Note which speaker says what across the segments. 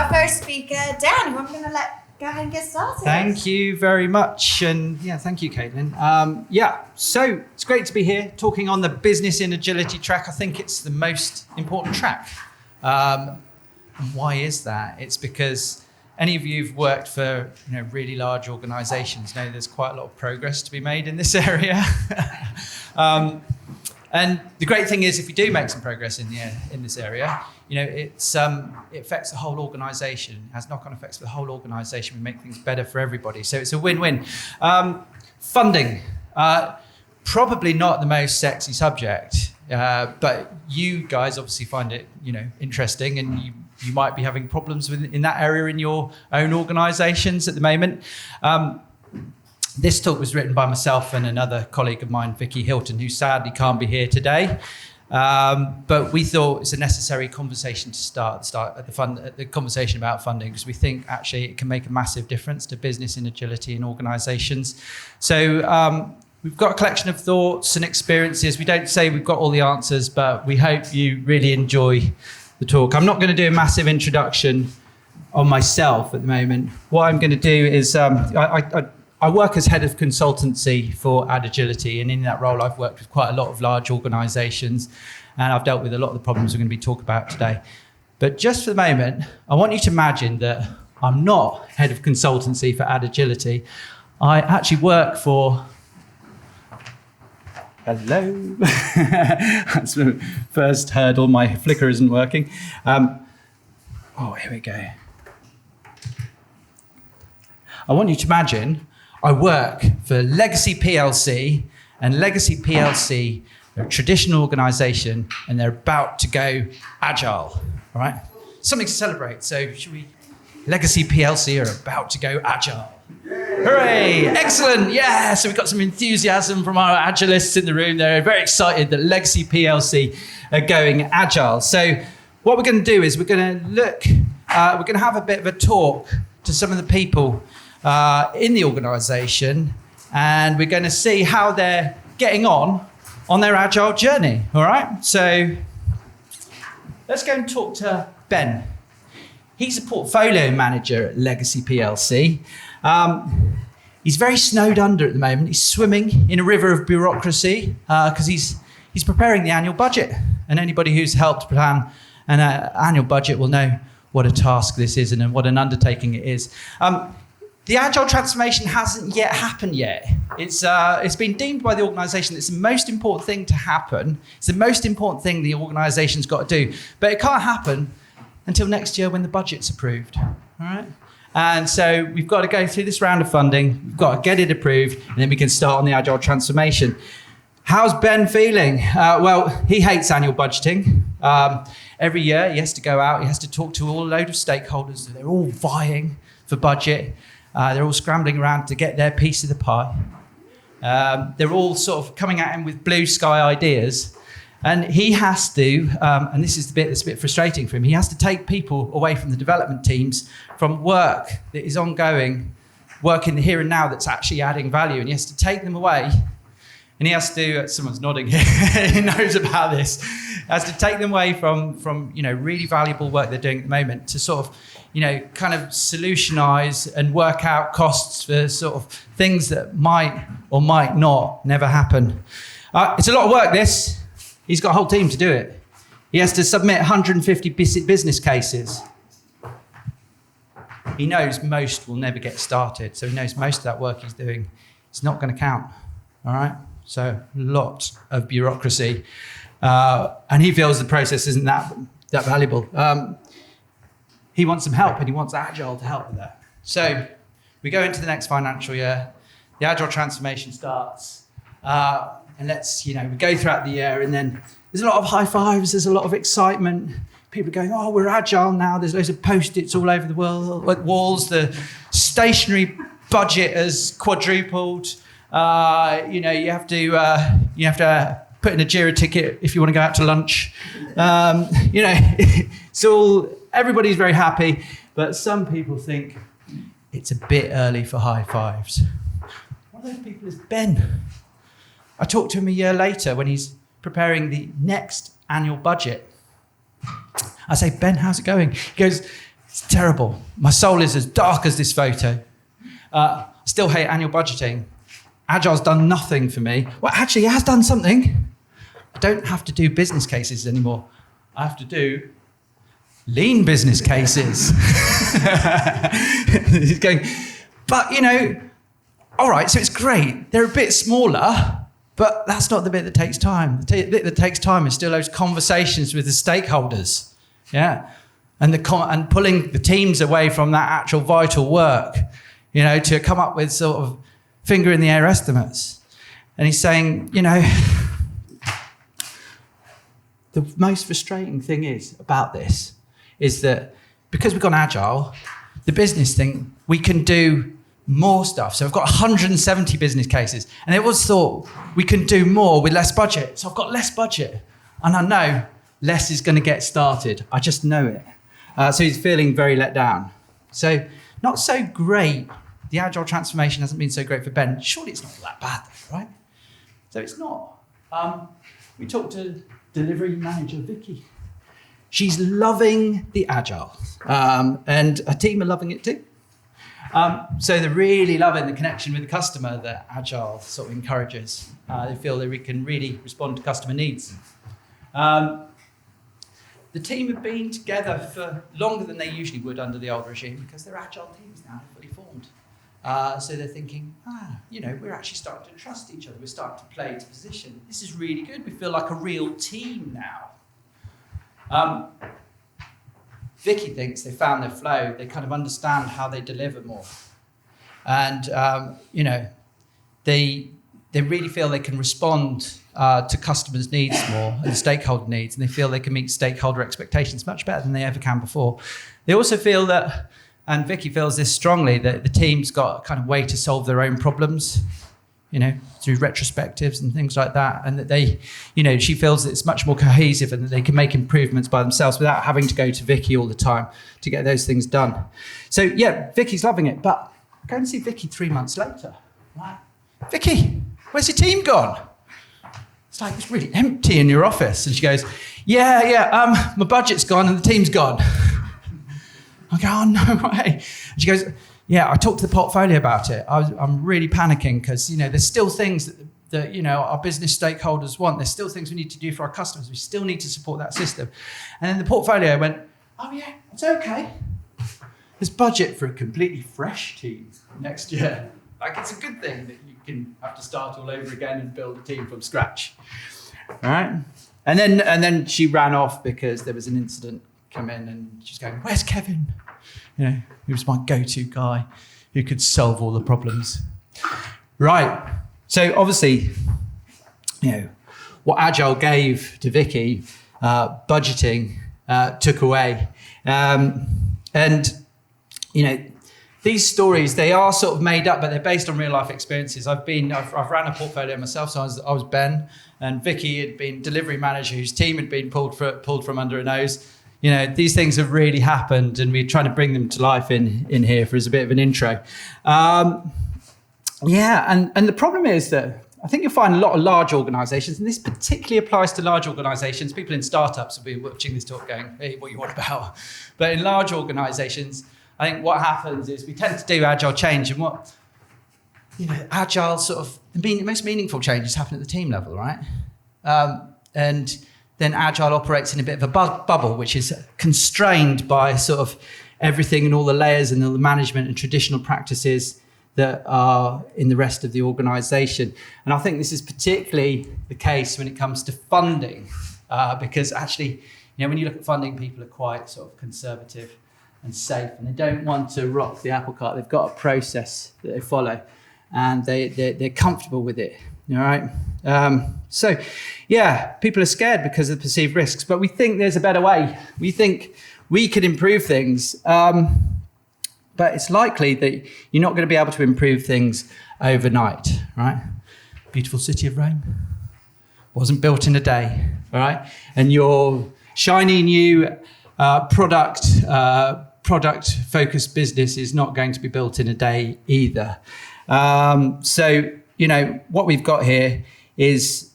Speaker 1: our first speaker, Dan, who I'm going to let go ahead and get started.
Speaker 2: Thank you very much. And yeah, thank you, Caitlin. So it's great to be here talking on the business in agility track. I think it's the most important track. And why is that? It's because any of you who've worked for really large organizations know there's quite a lot of progress to be made in this area. And the great thing is, if we do make some progress in this area, it affects the whole organisation. It has knock-on effects for the whole organisation. We make things better for everybody. So it's a win-win. Funding, probably not the most sexy subject, but you guys obviously find it, interesting, and you might be having problems in that area in your own organisations at the moment. This talk was written by myself and another colleague of mine, Vicky Hilton, who sadly can't be here today. But we thought it's a necessary conversation to start the conversation about funding, because we think actually it can make a massive difference to business in agility in organisations. So we've got a collection of thoughts and experiences. We don't say we've got all the answers, but we hope you really enjoy the talk. I'm not going to do a massive introduction on myself at the moment. What I'm going to do is I work as head of consultancy for Agility, and in that role I've worked with quite a lot of large organisations, and I've dealt with a lot of the problems we're going to be talking about today. But just for the moment, I want you to imagine that I'm not head of consultancy for Agility. I actually work for... Hello? That's the first hurdle. My flicker isn't working. Here we go. I want you to imagine I work for Legacy PLC, and Legacy PLC are a traditional organisation, and they're about to go agile, all right? Something to celebrate, so should we? Legacy PLC are about to go agile. Hooray, excellent, yeah, so we've got some enthusiasm from our agilists in the room. They're very excited that Legacy PLC are going agile. So what we're going to do is we're going to have a bit of a talk to some of the people in the organisation, and we're going to see how they're getting on their agile journey. All right, so let's go and talk to Ben. He's a portfolio manager at Legacy PLC. He's very snowed under at the moment. He's swimming in a river of bureaucracy because he's preparing the annual budget, and anybody who's helped plan an annual budget will know what a task this is and what an undertaking it is. The agile transformation hasn't yet happened yet. It's been deemed by the organisation that it's the most important thing to happen. It's the most important thing the organisation's got to do. But it can't happen until next year when the budget's approved. All right? And so we've got to go through this round of funding. We've got to get it approved, and then we can start on the agile transformation. How's Ben feeling? Well, he hates annual budgeting. Every year he has to go out, he has to talk to a load of stakeholders. They're all vying for budget. They're all scrambling around to get their piece of the pie. They're all sort of coming at him with blue sky ideas. And he has to, and this is the bit that's a bit frustrating for him, he has to take people away from the development teams from work that is ongoing, work in the here and now that's actually adding value. And he has to take them away. And he has to, someone's nodding here, he knows about this, has to take them away from really valuable work they're doing at the moment to sort of, kind of solutionize and work out costs for sort of things that might or might not never happen. It's a lot of work, this. He's got a whole team to do it. He has to submit 150 business cases. He knows most will never get started, so he knows most of that work he's doing is not going to count, all right? So lots of bureaucracy. And he feels the process isn't that valuable. He wants some help, and he wants Agile to help with that. So we go into the next financial year. The Agile transformation starts. And we go throughout the year, and then there's a lot of high fives, there's a lot of excitement. People are going, oh, we're Agile now. There's loads of Post-its all over the walls. The stationary budget has quadrupled. You have to put in a Jira ticket if you want to go out to lunch. So everybody's very happy, but some people think it's a bit early for high fives. One of those people is Ben. I talked to him a year later when he's preparing the next annual budget. I say, Ben, how's it going? He goes, It's terrible. My soul is as dark as this photo. Still hate annual budgeting. Agile's done nothing for me. Well, actually, it has done something. I don't have to do business cases anymore. I have to do lean business cases. He's going, but all right, so it's great. They're a bit smaller, but that's not the bit that takes time. The bit that takes time is still those conversations with the stakeholders, yeah, and pulling the teams away from that actual vital work, to come up with sort of finger in the air estimates. And he's saying, the most frustrating thing about this is that because we've gone agile, the business thing, we can do more stuff. So I've got 170 business cases, and it was thought we can do more with less budget. So I've got less budget, and I know less is going to get started. I just know it. So he's feeling very let down. So not so great. The agile transformation hasn't been so great for Ben. Surely it's not that bad, though, right? So it's not. We talked to delivery manager Vicky. She's loving the agile, and her team are loving it too. So they're really loving the connection with the customer that agile sort of encourages. They feel that we can really respond to customer needs. The team have been together for longer than they usually would under the old regime because they're agile teams now, they're fully formed. So they're thinking, we're actually starting to trust each other. We're starting to play to position. This is really good. We feel like a real team now. Vicky thinks they found their flow. They kind of understand how they deliver more. And, they really feel they can respond to customers' needs more and stakeholder needs. And they feel they can meet stakeholder expectations much better than they ever can before. They also feel that, and Vicky feels this strongly, that the team's got a kind of way to solve their own problems, through retrospectives and things like that. And that they, she feels that it's much more cohesive and that they can make improvements by themselves without having to go to Vicky all the time to get those things done. So yeah, Vicky's loving it, but go and see Vicky 3 months later. Right? Vicky, where's your team gone? It's like, it's really empty in your office. And she goes, my budget's gone and the team's gone. I go, oh, no way. And she goes, yeah, I talked to the portfolio about it. I'm really panicking because, there's still things that our business stakeholders want. There's still things we need to do for our customers. We still need to support that system. And then the portfolio went, oh, yeah, it's okay. There's budget for a completely fresh team next year. Like, it's a good thing that you can have to start all over again and build a team from scratch. All right? And then she ran off because there was an incident come in and she's going, where's Kevin? He was my go-to guy who could solve all the problems. Right. So obviously, what Agile gave to Vicky, budgeting took away. These stories, they are sort of made up, but they're based on real life experiences. I've ran a portfolio myself, so I was Ben, and Vicky had been delivery manager whose team had been pulled from under her nose. These things have really happened, and we're trying to bring them to life in here for as a bit of an intro. And the problem is that I think you'll find a lot of large organisations, and this particularly applies to large organisations. People in startups will be watching this talk going, hey, what are you on about? But in large organisations, I think what happens is we tend to do agile change, and agile sort of, the most meaningful changes happen at the team level, right? And then agile operates in a bit of a bubble, which is constrained by sort of everything and all the layers and all the management and traditional practices that are in the rest of the organisation. And I think this is particularly the case when it comes to funding, because actually, when you look at funding, people are quite sort of conservative and safe, and they don't want to rock the apple cart. They've got a process that they follow, and they're comfortable with it. All right. People are scared because of the perceived risks, but we think there's a better way. We think we could improve things, but it's likely that you're not going to be able to improve things overnight, right? Beautiful city of Rome wasn't built in a day, all right? And your shiny new product-focused business is not going to be built in a day either. What we've got here is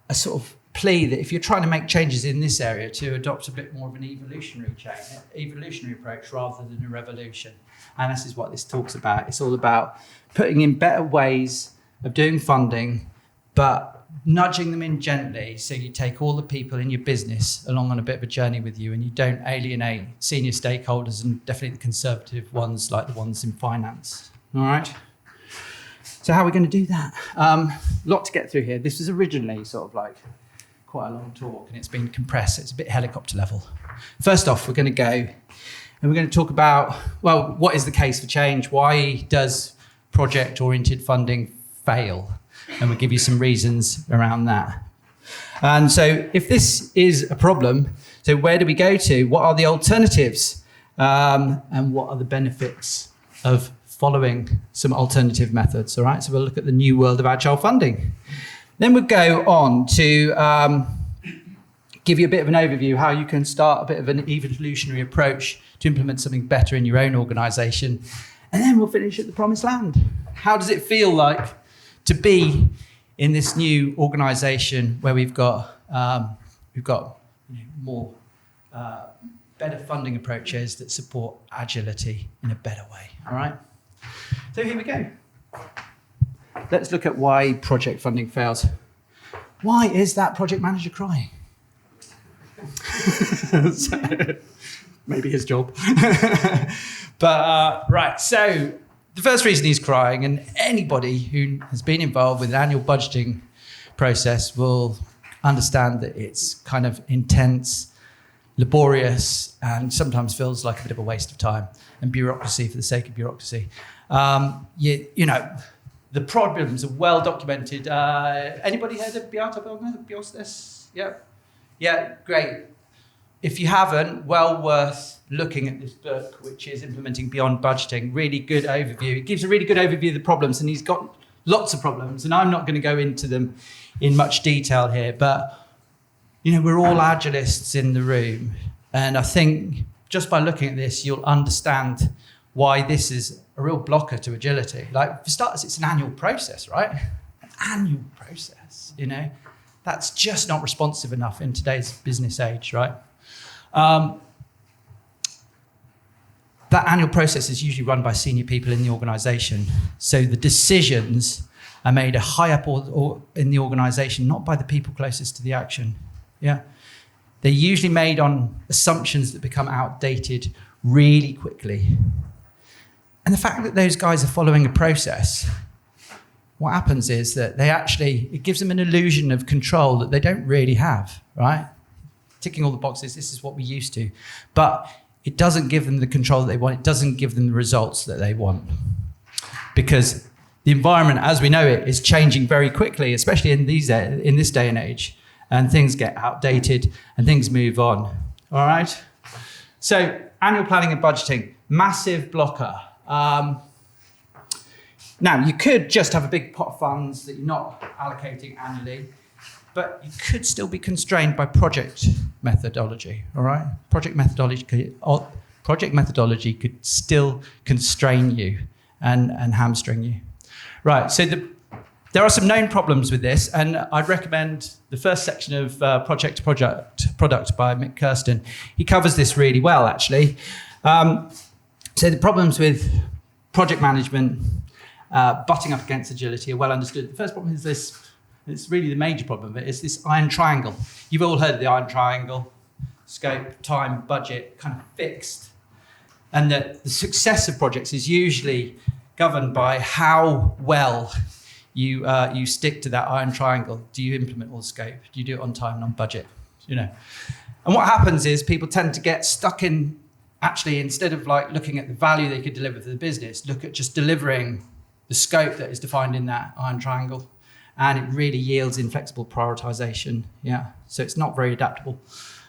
Speaker 2: a sort of plea that if you're trying to make changes in this area, to adopt a bit more of an evolutionary approach rather than a revolution. And this is what this talks about. It's all about putting in better ways of doing funding, but nudging them in gently, so you take all the people in your business along on a bit of a journey with you, and you don't alienate senior stakeholders, and definitely the conservative ones like the ones in finance. All right? So how are we going to do that? Lot to get through here. This was originally sort of like quite a long talk, and it's been compressed. It's a bit helicopter level. First off, we're going to go and we're going to talk about, well, what is the case for change? Why does project-oriented funding fail? And we'll give you some reasons around that. And so if this is a problem, so where do we go to? What are the alternatives? And what are the benefits of following some alternative methods? All right, so we'll look at the new world of agile funding. Then we'll go on to give you a bit of an overview how you can start a bit of an evolutionary approach to implement something better in your own organisation. And then we'll finish at the promised land. How does it feel like to be in this new organisation where we've got more better funding approaches that support agility in a better way? All right. So here we go. Let's look at why project funding fails. Why is that project manager crying? Maybe his job. But right, so the first reason he's crying, and anybody who has been involved with an annual budgeting process will understand that it's kind of intense, laborious, and sometimes feels like a bit of a waste of time and bureaucracy for the sake of bureaucracy. You know, the problems are well documented. Anybody heard of Beata? Yeah, great. If you haven't, well worth looking at this book, which is Implementing Beyond Budgeting. Really good overview. It gives a really good overview of the problems, and he's got lots of problems, and I'm not going to go into them in much detail here, but you know, we're all agilists in the room, and I think just by looking at this, you'll understand why this is a real blocker to agility. Like, for starters, it's an annual process, right? An annual process, you know? That's just not responsive enough in today's business age, right? That annual process is usually run by senior people in the organisation. So the decisions are made high up or in the organisation, not by the people closest to the action. Yeah, they're usually made on assumptions that become outdated really quickly. And the fact that those guys are following a process, what happens is that it gives them an illusion of control that they don't really have, right? Ticking all the boxes, this is what we used to. But it doesn't give them the control that they want. It doesn't give them the results that they want. Because the environment, as we know it, is changing very quickly, especially in this day and age. And things get outdated and things move on. All right? So annual planning and budgeting, massive blocker. Now, you could just have a big pot of funds that you're not allocating annually, but you could still be constrained by project methodology, all right? Project methodology could still constrain you and hamstring you. Right, so there are some known problems with this, and I'd recommend the first section of Project to Product by Mick Kirsten. He covers this really well, actually. So the problems with project management butting up against agility are well understood. The first problem is this. It's really the major problem of it. It's this iron triangle. You've all heard of the iron triangle: scope, time, budget, kind of fixed. And that the success of projects is usually governed by how well you stick to that iron triangle. Do you implement all the scope? Do you do it on time and on budget? You know. And what happens is people tend to get stuck in, actually, instead of like looking at the value they could deliver for the business, look at just delivering the scope that is defined in that iron triangle. And it really yields inflexible prioritization. Yeah, so it's not very adaptable.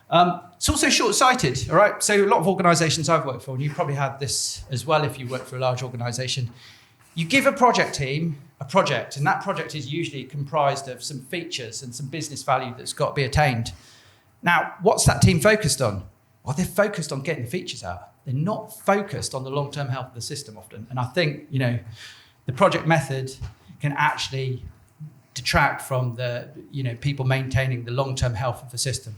Speaker 2: It's also short-sighted, all right? So a lot of organizations I've worked for, and you probably had this as well if you work for a large organization, you give a project team a project, and that project is usually comprised of some features and some business value that's got to be attained. Now, what's that team focused on? Well, they're focused on getting the features out. They're not focused on the long-term health of the system often. And I think, you know, the project method can actually detract from the people maintaining the long-term health of the system.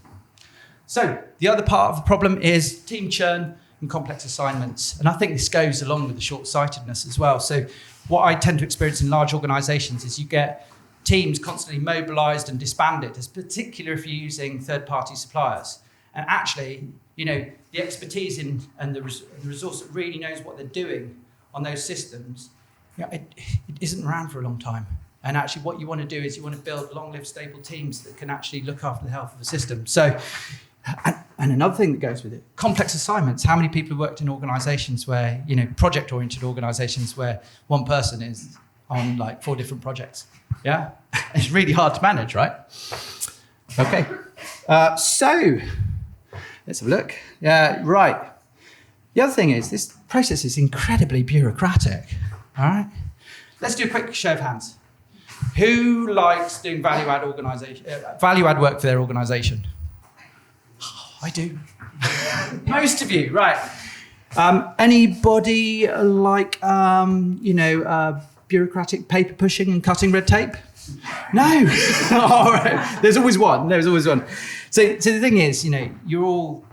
Speaker 2: So the other part of the problem is team churn and complex assignments. And I think this goes along with the short-sightedness as well. So what I tend to experience in large organizations is you get teams constantly mobilized and disbanded, particularly if you're using third-party suppliers. And actually, the expertise and the resource that really knows what they're doing on those systems, it isn't around for a long time. And actually what you want to do is you want to build long-lived, stable teams that can actually look after the health of the system. So, and another thing that goes with it, complex assignments. How many people have worked in organizations where, project-oriented organizations where one person is on like 4 different projects? Yeah? It's really hard to manage, right? Okay. So, let's have a look. Yeah, right. The other thing is this process is incredibly bureaucratic. All right? Let's do a quick show of hands. Who likes doing value-add work for their organization? I do. Most of you, right. Anybody like, bureaucratic paper pushing and cutting red tape? No. All right. There's always one. So the thing is, you're all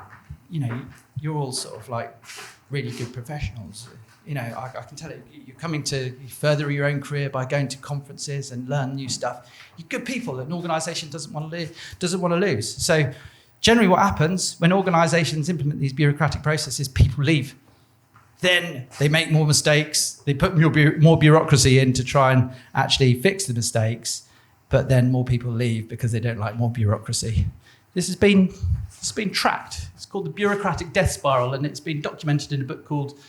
Speaker 2: sort of like really good professionals. I can tell you, you're coming to further your own career by going to conferences and learn new stuff. You're good people that an organisation doesn't want to lose. So generally what happens when organisations implement these bureaucratic processes, people leave. Then they make more mistakes. They put more bureaucracy in to try and actually fix the mistakes. But then more people leave because they don't like more bureaucracy. This has been tracked. It's called the bureaucratic death spiral, and it's been documented in a book called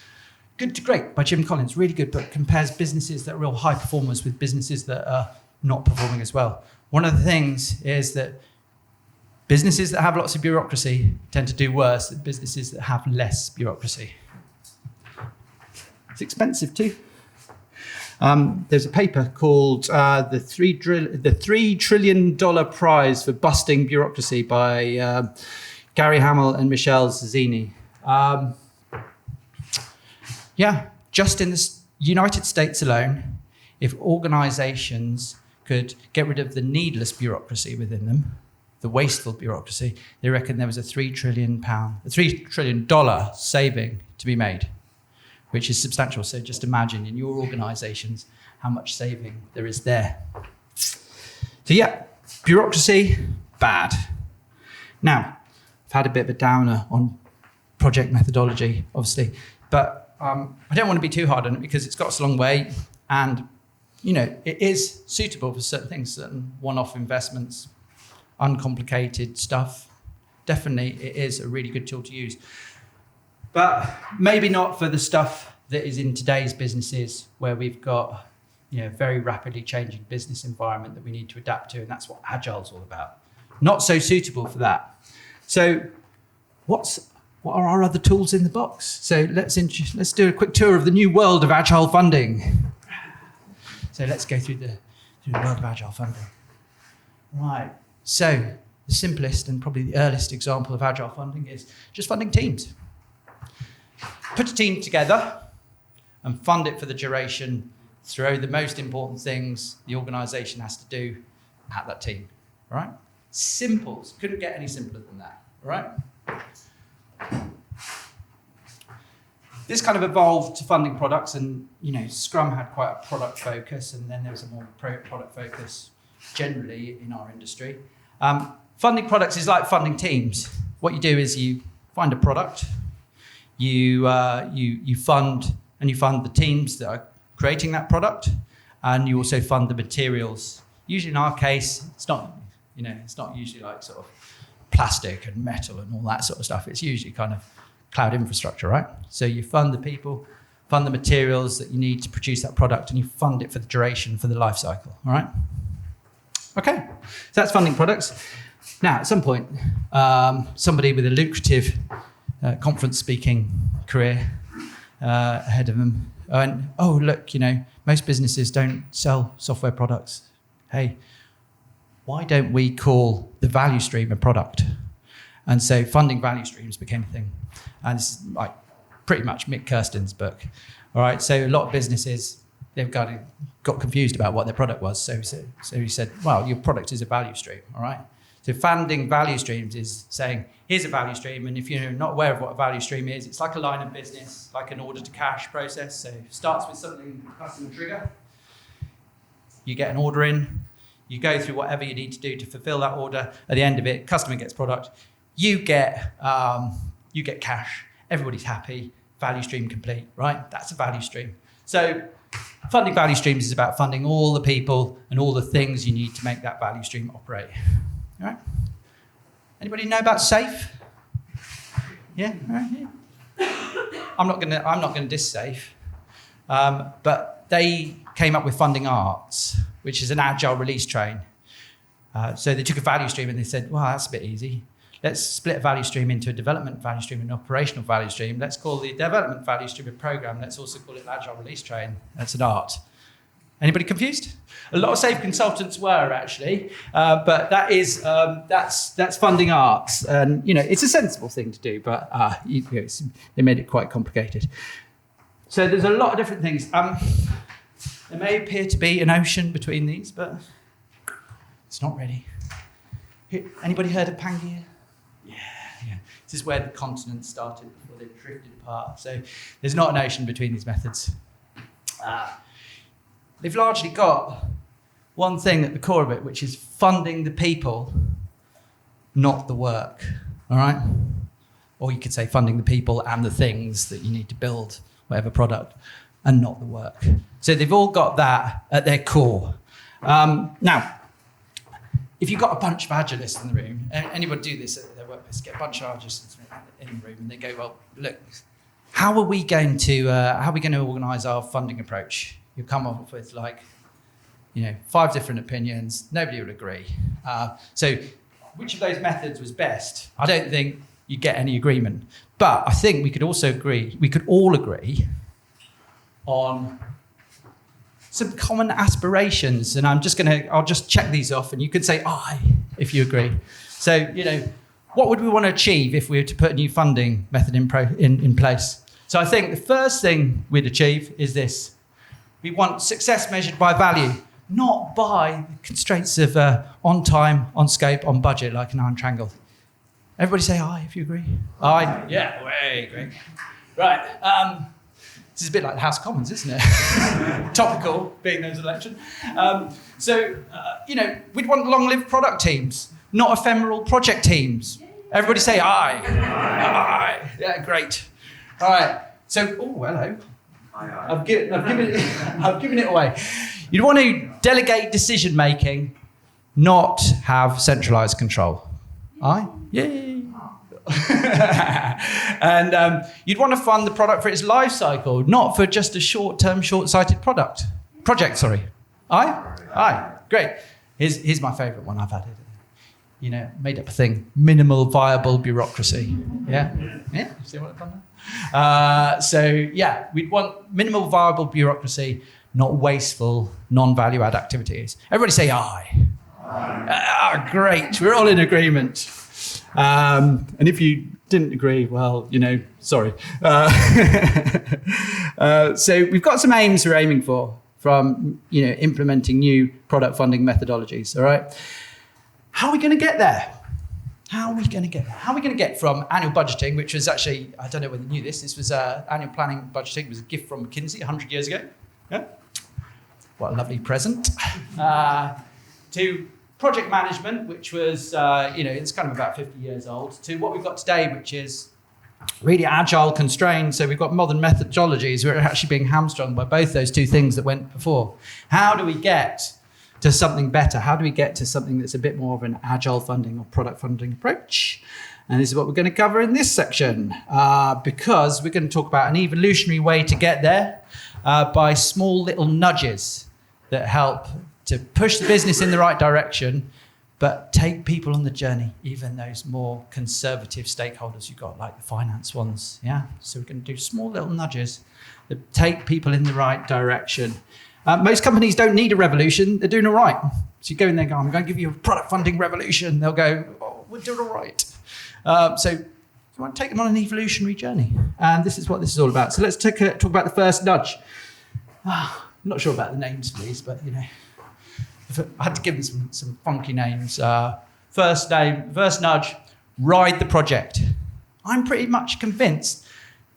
Speaker 2: Good to Great by Jim Collins. Really good book. Compares businesses that are real high performers with businesses that are not performing as well. One of the things is that businesses that have lots of bureaucracy tend to do worse than businesses that have less bureaucracy. It's expensive too. There's a paper called the $3 Trillion Prize for Busting Bureaucracy by Gary Hamel and Michelle Zazzini. Just in the United States alone, if organizations could get rid of the needless bureaucracy within them, the wasteful bureaucracy, they reckon there was a $3 trillion saving to be made, which is substantial. So just imagine in your organizations how much saving there is there. So bureaucracy, bad. Now, I've had a bit of a downer on project methodology, obviously, but I don't want to be too hard on it because it's got us a long way, and it is suitable for certain things, certain one-off investments, uncomplicated stuff. Definitely, it is a really good tool to use. But maybe not for the stuff that is in today's businesses where we've got very rapidly changing business environment that we need to adapt to, and that's what Agile's all about. Not so suitable for that. So what are our other tools in the box? So let's do a quick tour of the new world of Agile funding. So let's go through the world of Agile funding. Right. So the simplest and probably the earliest example of Agile funding is just funding teams. Put a team together and fund it for the duration through the most important things the organisation has to do at that team. All right? Simple. Couldn't get any simpler than that. All right? This kind of evolved to funding products, and Scrum had quite a product focus, and then there was a more product focus generally in our industry. Funding products is like funding teams. What you do is you find a product, you fund the teams that are creating that product, and you also fund the materials. Usually, in our case, it's not usually like sort of plastic and metal and all that sort of stuff. It's usually kind of cloud infrastructure, right? So you fund the people, fund the materials that you need to produce that product, and you fund it for the duration, for the life cycle, all right? Okay, so that's funding products. Now, at some point, somebody with a lucrative conference speaking career ahead of them went, oh, look, most businesses don't sell software products. Hey, why don't we call the value stream a product? And so funding value streams became a thing. And this is like pretty much Mick Kirsten's book. All right, so a lot of businesses they've got confused about what their product was. So he said, well, your product is a value stream, all right? So funding value streams is saying, here's a value stream, and if you're not aware of what a value stream is, it's like a line of business, like an order to cash process. So it starts with something customer trigger. You get an order in, you go through whatever you need to do to fulfill that order. At the end of it, customer gets product, you get cash, everybody's happy, value stream complete, right? That's a value stream. So funding value streams is about funding all the people and all the things you need to make that value stream operate. All right? Anybody know about SAFE? Yeah? All right, yeah. I'm not gonna diss SAFE, but they came up with funding arts, which is an agile release train. So they took a value stream and they said, well, that's a bit easy. Let's split a value stream into a development value stream and an operational value stream. Let's call the development value stream a program. Let's also call it an agile release train. That's an art. Anybody confused? A lot of SAFE consultants were actually, but that's funding arts, and it's a sensible thing to do, but they made it quite complicated. So there's a lot of different things. There may appear to be an ocean between these, but it's not really. Anybody heard of Pangaea? Yeah. This is where the continents started before they drifted apart. So there's not an ocean between these methods. They've largely got one thing at the core of it, which is funding the people, not the work. All right? Or you could say funding the people and the things that you need to build whatever product, and not the work. So they've all got that at their core. Now, if you've got a bunch of Agilists in the room, anybody do this at their workplace, get a bunch of Agilists in the room, and they go, well, look, how are we going to organise our funding approach? You come up with 5 different opinions. Nobody would agree. So which of those methods was best? I don't think you get any agreement. But I think we could all agree on some common aspirations. And I'll just check these off, and you could say aye if you agree. So, what would we want to achieve if we were to put a new funding method in place? So I think the first thing we'd achieve is this. We want success measured by value, not by the constraints of on time, on scope, on budget, like an iron triangle. Everybody say aye if you agree. Aye. Yeah, way great. Right. This is a bit like the House of Commons, isn't it? Topical, being those election. We'd want long-lived product teams, not ephemeral project teams. Everybody say aye. Aye. Yeah, great. All right. So, hello. I've given it away. You'd want to delegate decision-making, not have centralised control. Aye? Yay. And you'd want to fund the product for its life cycle, not for just a short-term, short-sighted project. Aye? Great. Here's my favourite one I've added. Made up a thing. Minimal viable bureaucracy. Yeah? See what I've done there? We'd want minimal viable bureaucracy, not wasteful, non-value add activities. Everybody say aye. Great. We're all in agreement. And if you didn't agree, well, sorry. So we've got some aims we're aiming for from, implementing new product funding methodologies, all right? How are we going to get there? How are we going to get from annual budgeting, which was actually, I don't know whether you knew this was annual planning budgeting. It was a gift from McKinsey 100 years ago. Yeah? What a lovely present. To project management, which was, it's kind of about 50 years old, to what we've got today, which is really agile constrained. So we've got modern methodologies. We're actually being hamstrung by both those two things that went before. How do we get to something better? How do we get to something that's a bit more of an agile funding or product funding approach? And this is what we're going to cover in this section, because we're going to talk about an evolutionary way to get there by small little nudges that help to push the business in the right direction, but take people on the journey, even those more conservative stakeholders you've got, like the finance ones. Yeah. So we're going to do small little nudges that take people in the right direction. Most companies don't need a revolution. They're doing all right. So you go in there and go, I'm going to give you a product funding revolution. They'll go, we're doing all right. So you want to take them on an evolutionary journey. And this is what this is all about. So let's talk about the first nudge. not sure about the names for these, but I had to give them some funky names. First nudge, ride the project. I'm pretty much convinced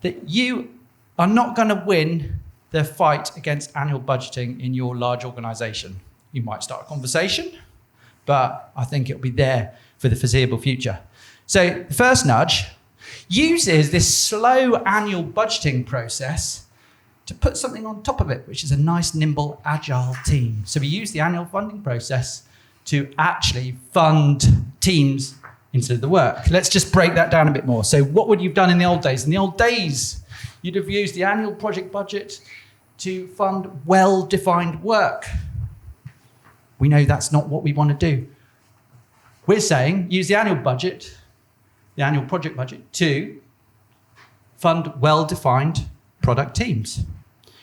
Speaker 2: that you are not going to win the fight against annual budgeting in your large organisation. You might start a conversation, but I think it'll be there for the foreseeable future. So the first nudge uses this slow annual budgeting process to put something on top of it, which is a nice, nimble, agile team. So we use the annual funding process to actually fund teams into the work. Let's just break that down a bit more. So what would you have done in the old days? In the old days, you'd have used the annual project budget to fund well-defined work. We know that's not what we want to do. We're saying use the annual budget, the annual project budget, to fund well-defined product teams.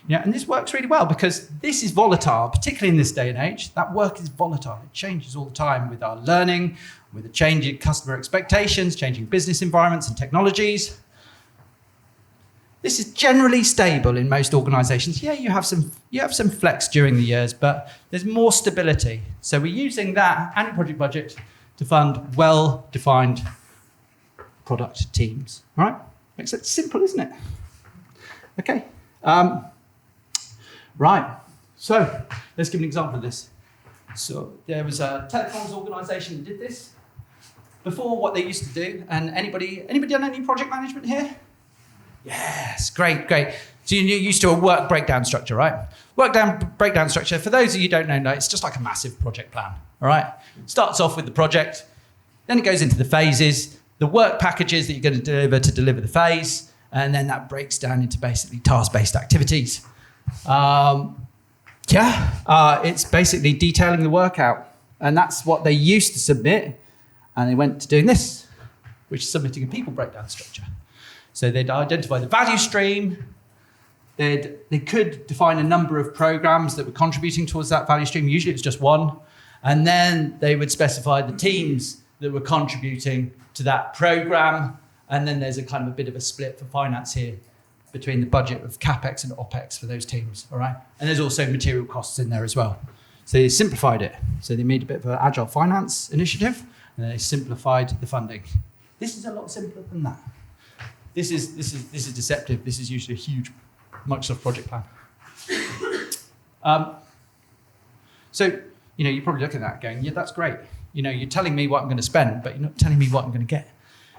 Speaker 2: And this works really well because this is volatile, particularly in this day and age. That work is volatile. It changes all the time with our learning, with the changing customer expectations, changing business environments and technologies. This is generally stable in most organizations. Yeah, you have some flex during the years, but there's more stability. So we're using that annual project budget to fund well-defined product teams. All right? Makes it simple, isn't it? Okay. Right. So let's give an example of this. So there was a telecoms organisation that did this. Before, what they used to do, and anybody done any project management here? Yes, great. So you're used to a work breakdown structure, right? Breakdown structure, for those of you who don't know, it's just like a massive project plan, all right? Starts off with the project, then it goes into the phases, the work packages that you're going to deliver the phase, and then that breaks down into basically task-based activities. It's basically detailing the work out, and that's what they used to submit, and they went to doing this, which is submitting a people breakdown structure. So they'd identify the value stream, they could define a number of programs that were contributing towards that value stream, usually it's just one, and then they would specify the teams that were contributing to that program, and then there's a kind of a bit of a split for finance here between the budget of CapEx and OpEx for those teams, all right? And there's also material costs in there as well. So they simplified it. So they made a bit of an agile finance initiative, and then they simplified the funding. This is a lot simpler than that. This is deceptive. This is usually a huge Microsoft project plan. So you're probably looking at that going, yeah, that's great. You're telling me what I'm going to spend, but you're not telling me what I'm going to get.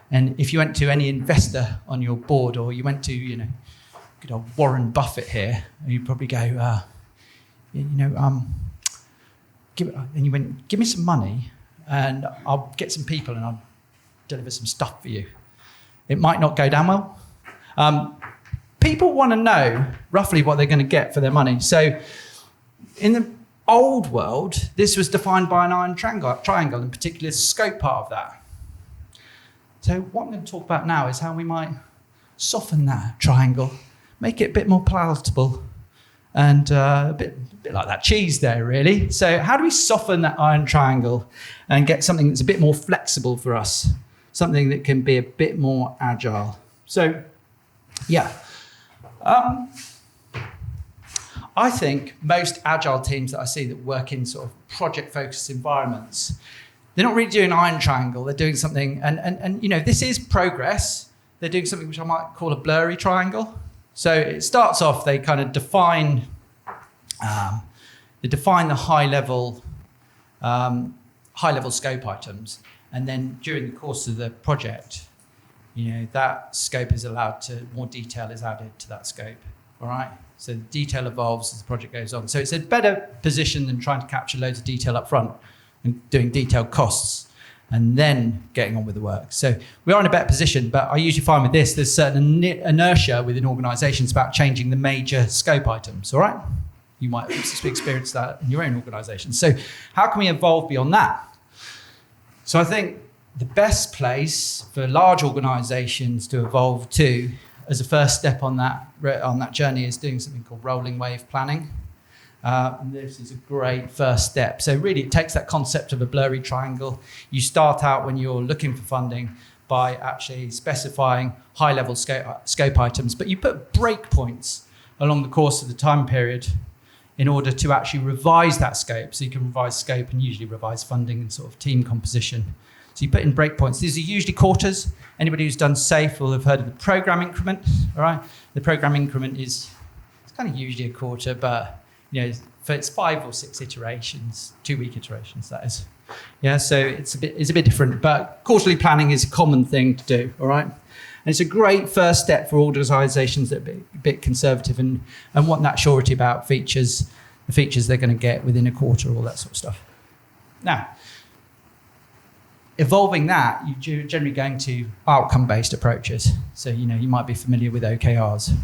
Speaker 2: And if you went to any investor on your board, or you went to, good old Warren Buffett here, you'd probably go, give me some money, and I'll get some people, and I'll deliver some stuff for you. It might not go down well. People want to know roughly what they're going to get for their money. So in the old world, this was defined by an iron triangle, in particular scope part of that. So what I'm going to talk about now is how we might soften that triangle, make it a bit more palatable, and a bit like that cheese there, really. So how do we soften that iron triangle and get something that's a bit more flexible for us? Something that can be a bit more agile. So, I think most agile teams that I see that work in sort of project-focused environments, they're not really doing iron triangle. They're doing something, and this is progress. They're doing something which I might call a blurry triangle. So it starts off, they kind of define the high-level scope items. And then during the course of the project, that scope is allowed to, more detail is added to that scope, all right? So the detail evolves as the project goes on. So it's a better position than trying to capture loads of detail up front and doing detailed costs and then getting on with the work. So we are in a better position, but I usually find with this, there's certain inertia within organisations about changing the major scope items, all right? You might have experienced that in your own organisation. So how can we evolve beyond that? So I think the best place for large organisations to evolve to, as a first step on that journey, is doing something called rolling wave planning. And this is a great first step. So really, it takes that concept of a blurry triangle. You start out when you're looking for funding by actually specifying high-level scope items, but you put breakpoints along the course of the time period in order to actually revise that scope. So you can revise scope and usually revise funding and sort of team composition. So you put in breakpoints. These are usually quarters. Anybody who's done SAFe will have heard of the program increment, all right? The program increment it's kind of usually a quarter, but it's 5 or 6 iterations, 2-week iterations, that is. Yeah, so it's a bit different, but quarterly planning is a common thing to do, all right? And it's a great first step for organisations that are a bit conservative and want that surety about the features they're going to get within a quarter, all that sort of stuff. Now, evolving that, you're generally going to outcome-based approaches. So, you might be familiar with OKRs.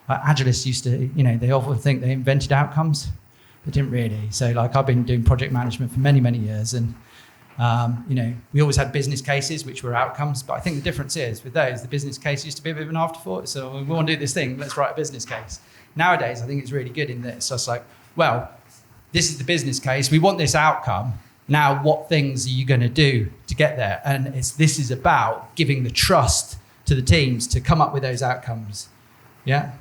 Speaker 2: Agilists used to, they often think they invented outcomes. They didn't really. So, I've been doing project management for many, many years, and we always had business cases, which were outcomes. But I think the difference is with those, the business case used to be a bit of an afterthought. So we want to do this thing, let's write a business case. Nowadays, I think it's really good in that it's just like, well, this is the business case. We want this outcome. Now, what things are you going to do to get there? And this is about giving the trust to the teams to come up with those outcomes. Yeah.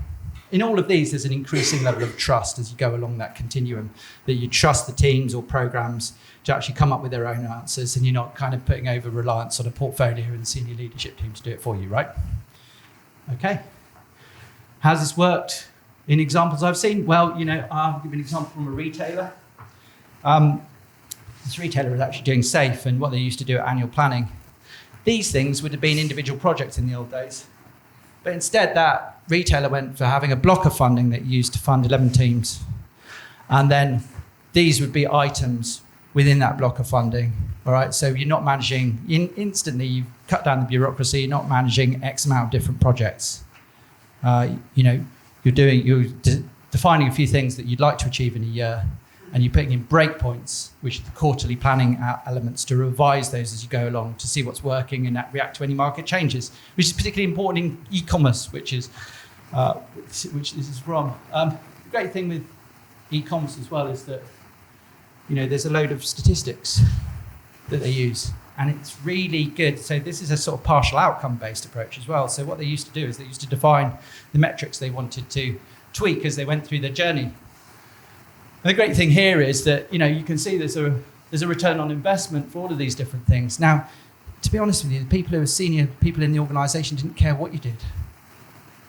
Speaker 2: In all of these, there's an increasing level of trust as you go along that continuum, that you trust the teams or programs to actually come up with their own answers, and you're not kind of putting over reliance on a portfolio and senior leadership team to do it for you, right? Okay. How's this worked in examples I've seen? Well, I'll give an example from a retailer. This retailer was actually doing SAFe, and what they used to do at annual planning. These things would have been individual projects in the old days. But instead, that retailer went for having a block of funding that used to fund 11 teams. And then these would be items within that block of funding. All right, so you're not managing, instantly you've cut down the bureaucracy, you're not managing X amount of different projects. You're defining a few things that you'd like to achieve in a year, and you're putting in breakpoints, which are the quarterly planning elements, to revise those as you go along to see what's working and react to any market changes, which is particularly important in e-commerce, which this is from. The great thing with e-commerce as well is that there's a load of statistics that they use, and it's really good. So this is a sort of partial outcome-based approach as well. So what they used to do is they used to define the metrics they wanted to tweak as they went through their journey. And the great thing here is that, you can see there's a return on investment for all of these different things. Now, to be honest with you, the people who are senior people in the organisation didn't care what you did.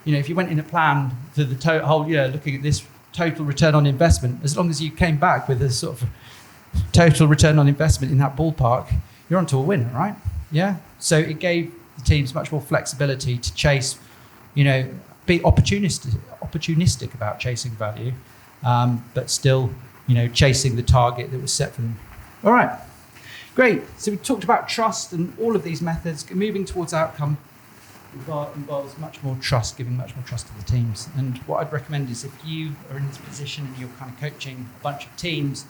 Speaker 2: If you went in a plan for the whole year looking at this total return on investment, as long as you came back with a sort of total return on investment in that ballpark, you're onto a winner, right? Yeah? So it gave the teams much more flexibility to chase, be opportunistic about chasing value, but still, chasing the target that was set for them. All right, great. So we talked about trust, and all of these methods. Moving towards outcome involves much more trust, giving much more trust to the teams. And what I'd recommend is if you are in this position and you're kind of coaching a bunch of teams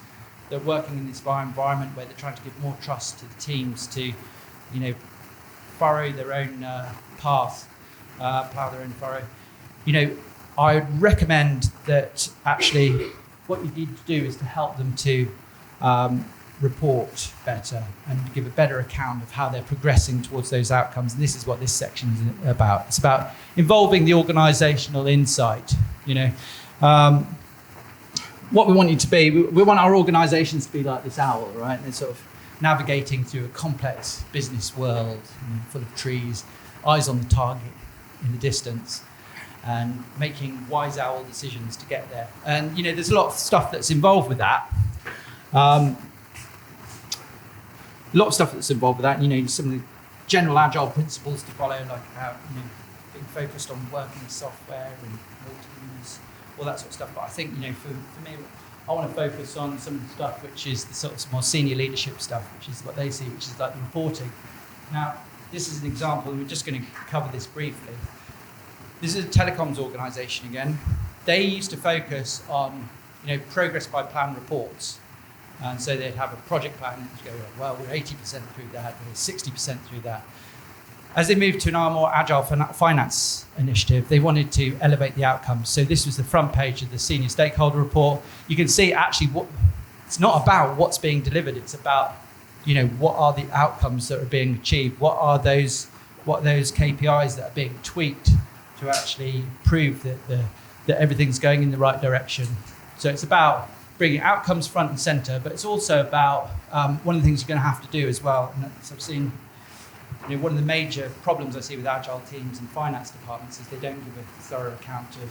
Speaker 2: that are working in this environment where they're trying to give more trust to the teams to, furrow their own path, plough their own furrow, I would recommend that actually what you need to do is to help them to report better and give a better account of how they're progressing towards those outcomes. And this is what this section is about. It's about involving the organisational insight. What we want you to be, we want our organisations to be like this owl, right? They're sort of navigating through a complex business world full of trees, eyes on the target in the distance, and making wise owl decisions to get there. And, there's a lot of stuff that's involved with that. Some of the general agile principles to follow, like how, being focused on working with software and teams, all that sort of stuff. But I think, for me, I want to focus on some of the stuff which is the sort of more senior leadership stuff, which is what they see, which is like the reporting. Now, this is an example, and we're just going to cover this briefly. This is a telecoms organisation again. They used to focus on, progress by plan reports. And so they'd have a project plan and go, well, we're 80% through that, we're 60% through that. As they moved to now a more agile finance initiative, they wanted to elevate the outcomes. So this was the front page of the senior stakeholder report. You can see actually it's not about what's being delivered, it's about, what are the outcomes that are being achieved? What are those KPIs that are being tweaked to actually prove that everything's going in the right direction? So it's about bringing outcomes front and center, but it's also about one of the things you're going to have to do as well. And so I've seen, one of the major problems I see with Agile teams and finance departments is they don't give a thorough account of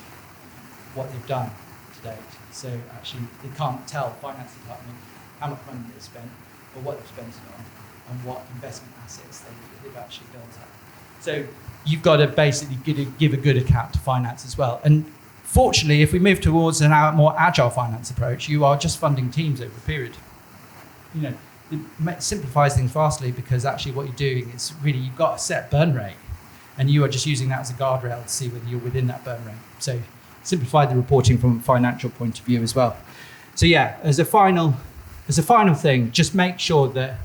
Speaker 2: what they've done to date. So actually, they can't tell finance department how much money they've spent or what they've spent it on and what investment assets they've actually built up. So you've got to basically give a good account to finance as well. And fortunately, if we move towards a more agile finance approach, you are just funding teams over a period. It simplifies things vastly because actually what you're doing is really you've got a set burn rate and you are just using that as a guardrail to see whether you're within that burn rate. So simplify the reporting from a financial point of view as well. So yeah, as a final thing, just make sure that,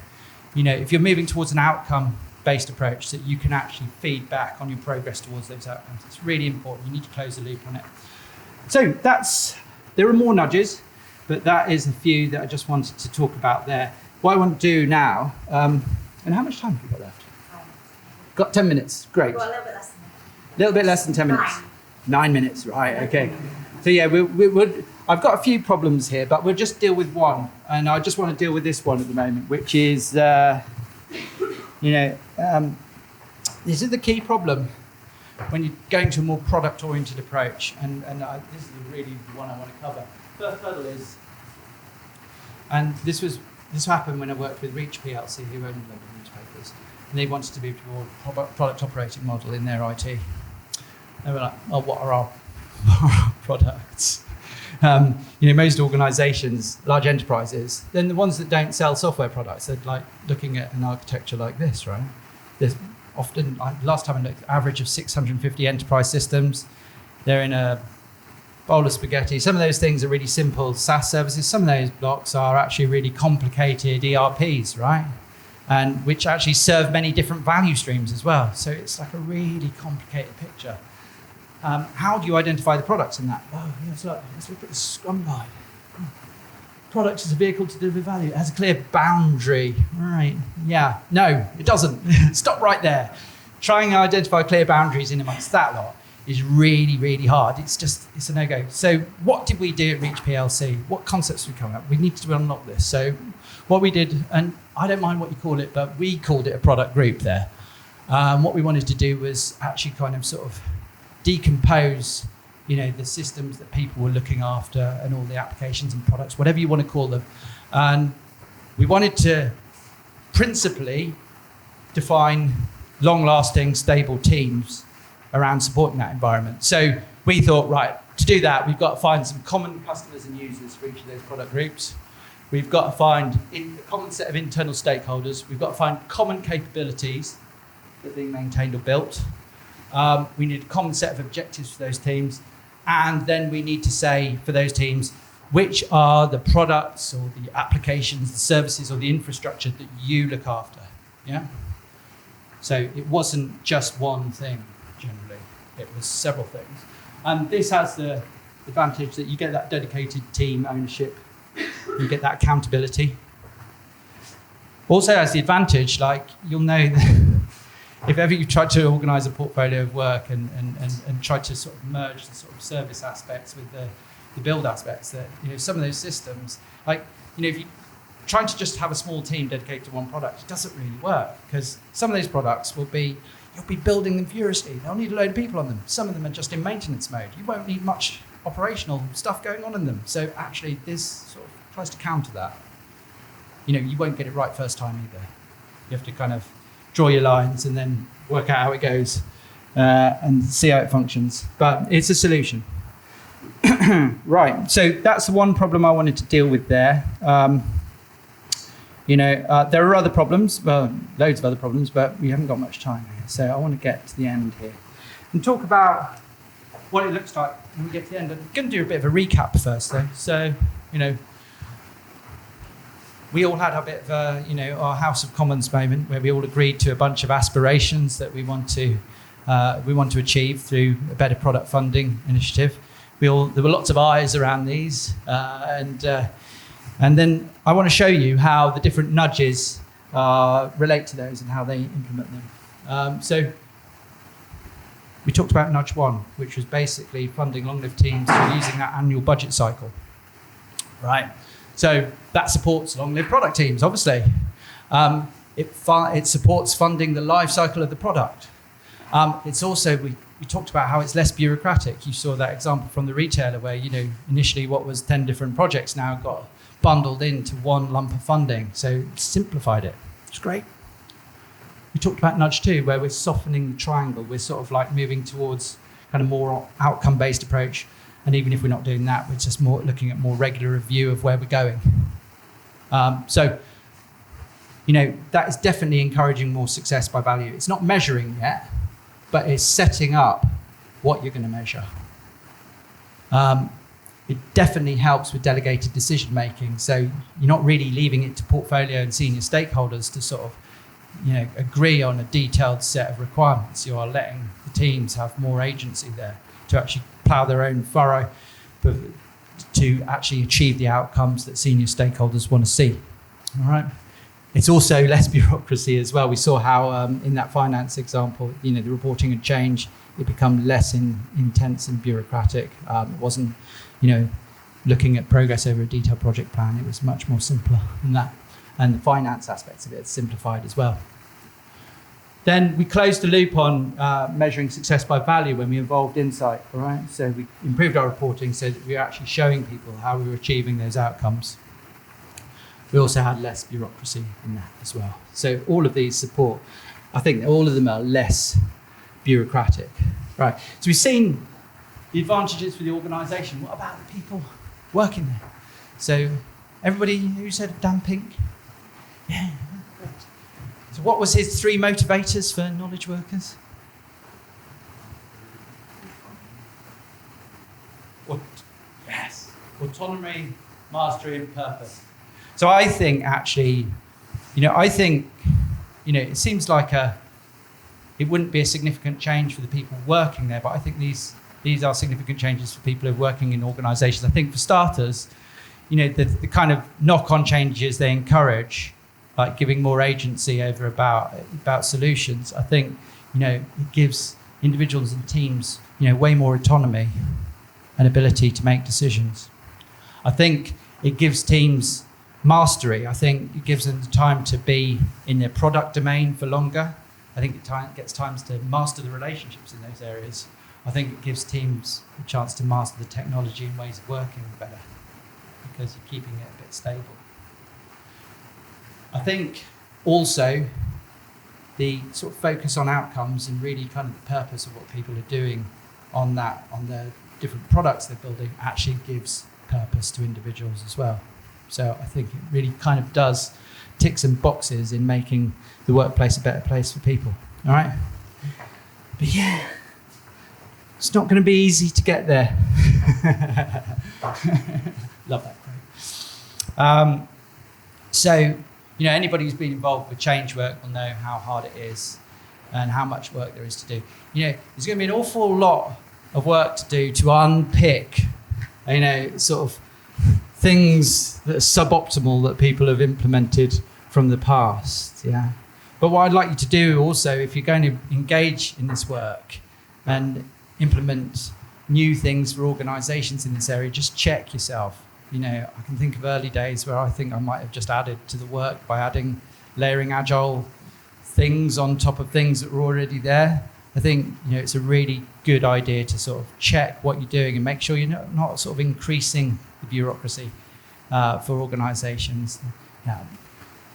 Speaker 2: if you're moving towards an outcome-based approach, that you can actually feed back on your progress towards those outcomes. It's really important. You need to close the loop on it. So there are more nudges, but that is a few that I just wanted to talk about there. What I want to do now, and how much time have we got left? Got 10 minutes, great.
Speaker 1: Well, a little bit less than that.
Speaker 2: A little bit less than 10 minutes. 9 minutes, right, okay. So yeah, I've got a few problems here, but we'll just deal with one. And I just want to deal with this one at the moment, which is, this is the key problem when you're going to a more product-oriented approach. And this is really the one I want to cover. First hurdle is, and this happened when I worked with Reach PLC, who owned London newspapers, and they wanted to move to a more product operating model in their IT. They were like, oh, what are our products? Most organisations, large enterprises, then the ones that don't sell software products, they're like looking at an architecture like this, right? There's often, last time I looked, average of 650 enterprise systems. They're in a bowl of spaghetti. Some of those things are really simple SaaS services. Some of those blocks are actually really complicated ERPs, right? And which actually serve many different value streams as well. So it's like a really complicated picture. How do you identify the products in that? Oh, yes, let's look at the Scrum guide. Product is a vehicle to deliver value. It has a clear boundary. Right. Yeah. No, it doesn't. Stop right there. Trying to identify clear boundaries in amongst that lot is really, really hard. It's a no-go. So what did we do at Reach PLC? What concepts did we come up? We need to unlock this. So what we did, and I don't mind what you call it, but we called it a product group there. What we wanted to do was actually kind of sort of decompose, the systems that people were looking after and all the applications and products, whatever you want to call them. And we wanted to principally define long-lasting, stable teams around supporting that environment. So we thought, right, to do that, we've got to find some common customers and users for each of those product groups. We've got to find a common set of internal stakeholders. We've got to find common capabilities that are being maintained or built. We need a common set of objectives for those teams. And then we need to say for those teams, which are the products or the applications, the services or the infrastructure that you look after. Yeah. So it wasn't just one thing, generally. It was several things. And this has the advantage that you get that dedicated team ownership. You get that accountability. Also has the advantage, you'll know that if ever you try to organise a portfolio of work and try to sort of merge the sort of service aspects with the build aspects, that some of those systems, if you're trying to just have a small team dedicated to one product, it doesn't really work, because some of those products you'll be building them furiously. They'll need a load of people on them. Some of them are just in maintenance mode. You won't need much operational stuff going on in them. So actually this sort of tries to counter that. You won't get it right first time either. You have to kind of draw your lines and then work out how it goes and see how it functions. But it's a solution. Right, so that's the one problem I wanted to deal with there. There are other problems, well, loads of other problems, but we haven't got much time here. So I want to get to the end here and talk about what it looks like when we get to the end. I'm going to do a bit of a recap first, though. So, we all had a bit of our House of Commons moment where we all agreed to a bunch of aspirations that we want to achieve through a better product funding initiative. There were lots of eyes around these, and then I want to show you how the different nudges relate to those and how they implement them. So we talked about nudge one, which was basically funding long-lived teams through using that annual budget cycle. right? So that supports long-lived product teams, obviously. It supports funding the life cycle of the product. It's also, we talked about how it's less bureaucratic. You saw that example from the retailer where, initially what was 10 different projects now got bundled into one lump of funding. So it's simplified it. It's great. We talked about nudge 2, where we're softening the triangle. We're sort of like moving towards kind of more outcome-based approach. And even if we're not doing that, we're just more looking at more regular review of where we're going. That is definitely encouraging more success by value. It's not measuring yet, but it's setting up what you're going to measure. It definitely helps with delegated decision making. So you're not really leaving it to portfolio and senior stakeholders to sort of, agree on a detailed set of requirements. You are letting the teams have more agency there to actually plough their own furrow, but to actually achieve the outcomes that senior stakeholders want to see. All right. It's also less bureaucracy as well. We saw how in that finance example, the reporting had changed. It became less intense and bureaucratic. It wasn't, looking at progress over a detailed project plan. It was much more simpler than that. And the finance aspects of it simplified as well. Then we closed the loop on measuring success by value when we involved insight, all right? So we improved our reporting so that we were actually showing people how we were achieving those outcomes. We also had less bureaucracy in that as well. So all of these support, I think all of them are less bureaucratic, right? So we've seen the advantages for the organisation. What about the people working there? So everybody who said Dan Pink? Yeah, great. So what was his 3 motivators for knowledge workers? Yes, autonomy, mastery and purpose. So I think actually, it seems like it wouldn't be a significant change for the people working there, but I think these are significant changes for people who are working in organisations. I think for starters, the kind of knock-on changes they encourage, like giving more agency over about solutions, I think, it gives individuals and teams, way more autonomy and ability to make decisions. I think it gives teams mastery. I think it gives them the time to be in their product domain for longer. I think it gets times to master the relationships in those areas. I think it gives teams a chance to master the technology and ways of working better because you're keeping it a bit stable. I think also the sort of focus on outcomes and really kind of the purpose of what people are doing on the different products they're building actually gives purpose to individuals as well. So I think it really kind of does tick some boxes in making the workplace a better place for people. All right? But yeah, it's not going to be easy to get there. Love that quote. So, anybody who's been involved with change work will know how hard it is and how much work there is to do. There's going to be an awful lot of work to do to unpick, sort of things that are suboptimal that people have implemented from the past, yeah. But what I'd like you to do also, if you're going to engage in this work and implement new things for organisations in this area, just check yourself. I can think of early days where I think I might have just added to the work by layering Agile things on top of things that were already there. I think, it's a really good idea to sort of check what you're doing and make sure you're not sort of increasing the bureaucracy for organisations.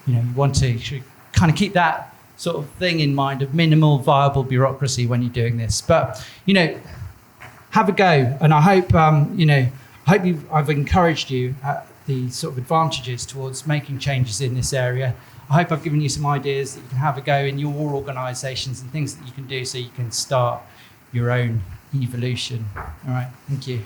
Speaker 2: You want to kind of keep that sort of thing in mind of minimal viable bureaucracy when you're doing this. But, have a go. And I hope, I've encouraged you at the sort of advantages towards making changes in this area. I hope I've given you some ideas that you can have a go in your organisations and things that you can do so you can start your own evolution. All right, thank you.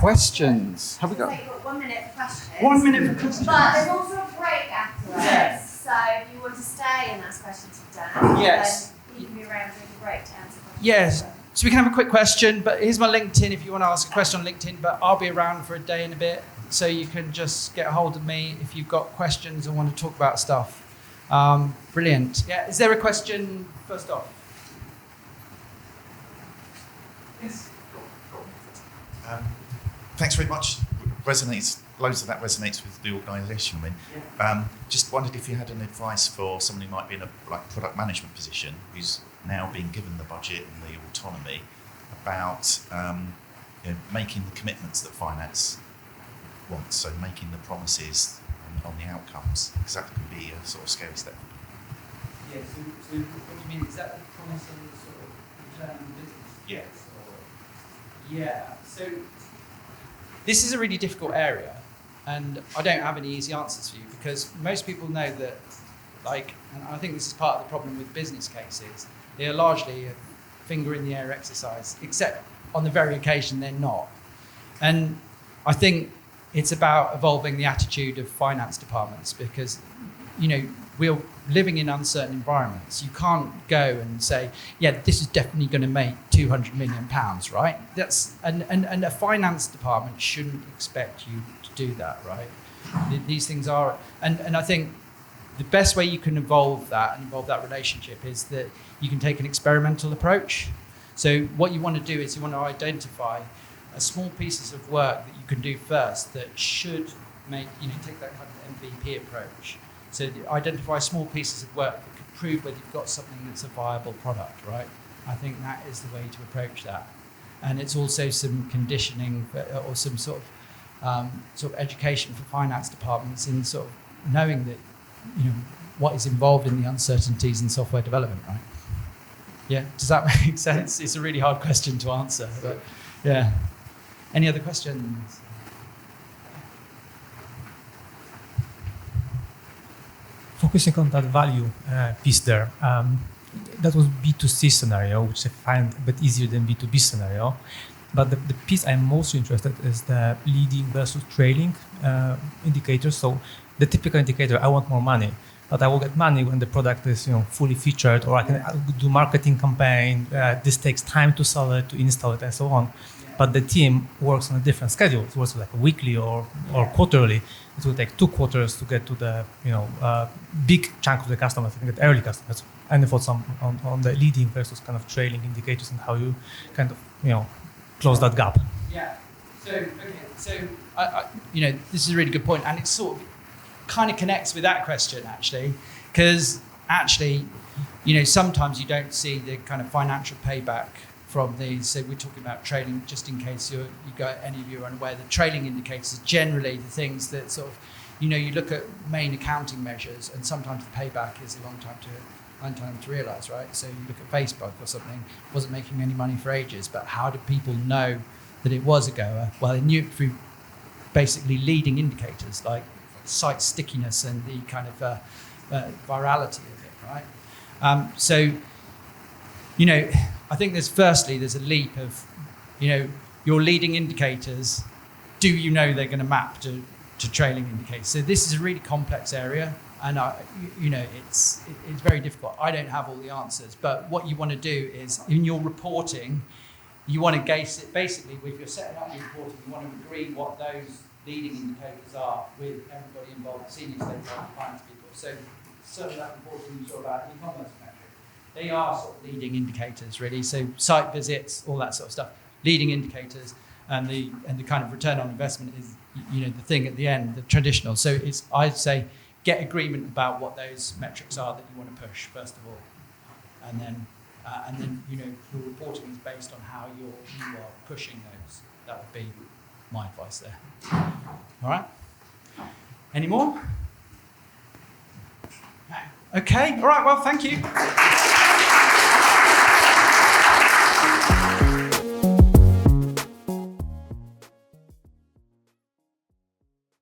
Speaker 2: Questions? Have we got?
Speaker 1: So you've got 1 minute for questions.
Speaker 2: 1 minute for questions.
Speaker 1: But there's also a break afterwards.
Speaker 2: Yes.
Speaker 1: So if you want to stay and ask questions to Dan,
Speaker 2: Yes.
Speaker 1: then you can be around during the break to answer questions.
Speaker 2: Yes. So we can have a quick question, but here's my LinkedIn if you want to ask a question on LinkedIn, but I'll be around for a day and a bit, so you can just get a hold of me if you've got questions and want to talk about stuff. Brilliant. Yeah, is there a question first off? Yes.
Speaker 3: Thanks very much. Loads of that resonates with the organisation. Just wondered if you had any advice for someone who might be in a product management position, who's now being given the budget and the autonomy, about making the commitments that finance wants, so making the promises on the outcomes, because that could be a sort of scary step.
Speaker 2: Yeah, so what do you mean? Is that the promise on the sort of return on the business?
Speaker 3: Yes.
Speaker 2: Yeah, so this is a really difficult area, and I don't have any easy answers for you, because most people know that, and I think this is part of the problem with business cases, they are largely a finger in the air exercise, except on the very occasion they're not. And I think it's about evolving the attitude of finance departments, because, we're living in uncertain environments. You can't go and say, yeah, this is definitely going to make £200 million, right? And a finance department shouldn't expect you to do that, right? These things are, and I think the best way you can evolve that relationship is that you can take an experimental approach. So what you want to do is you want to identify small pieces of work that you can do first that should make, take that kind of MVP approach. So identify small pieces of work that could prove whether you've got something that's a viable product, right? I think that is the way to approach that. And it's also some conditioning or some sort of education for finance departments in sort of knowing that, what is involved in the uncertainties in software development, right? Yeah, does that make sense? It's a really hard question to answer, but yeah. Any other questions?
Speaker 4: Focusing on that value piece there, that was B2C scenario, which I find a bit easier than B2B scenario. But the piece I'm most interested in is the leading versus trailing indicators. So the typical indicator, I want more money, but I will get money when the product is fully featured, or I can do marketing campaign. This takes time to sell it, to install it, and so on. But the team works on a different schedule. It works like weekly or quarterly. It will take 2 quarters to get to the big chunk of the customers, and get early customers. Any thoughts on the leading versus kind of trailing indicators and how you kind of close that gap?
Speaker 2: Yeah. So this is a really good point, and it sort of kind of connects with that question actually, because actually, sometimes you don't see the kind of financial payback from these. So we're talking about trailing, just in case any of you are unaware. The trailing indicators are generally the things that sort of, you look at main accounting measures, and sometimes the payback is a long time to realise, right? So you look at Facebook or something, wasn't making any money for ages, but how did people know that it was a goer? Well, they knew it through basically leading indicators like site stickiness and the kind of virality of it, right? I think there's a leap of, your leading indicators, do you know they're going to map to trailing indicators? So this is a really complex area, and it's very difficult. I don't have all the answers, but what you want to do is in your reporting, you want to gauge it basically if you're setting up your reporting, you want to agree what those leading indicators are with everybody involved, senior stakeholders, finance people. So some of that reporting you saw about e-commerce metrics. They are sort of leading indicators, really. So site visits, all that sort of stuff, leading indicators, and the kind of return on investment is, the thing at the end, the traditional. So I'd say get agreement about what those metrics are that you want to push first of all, and then your reporting is based on how you are pushing those. That would be my advice there. All right. Any more? Okay. All right. Well, thank you.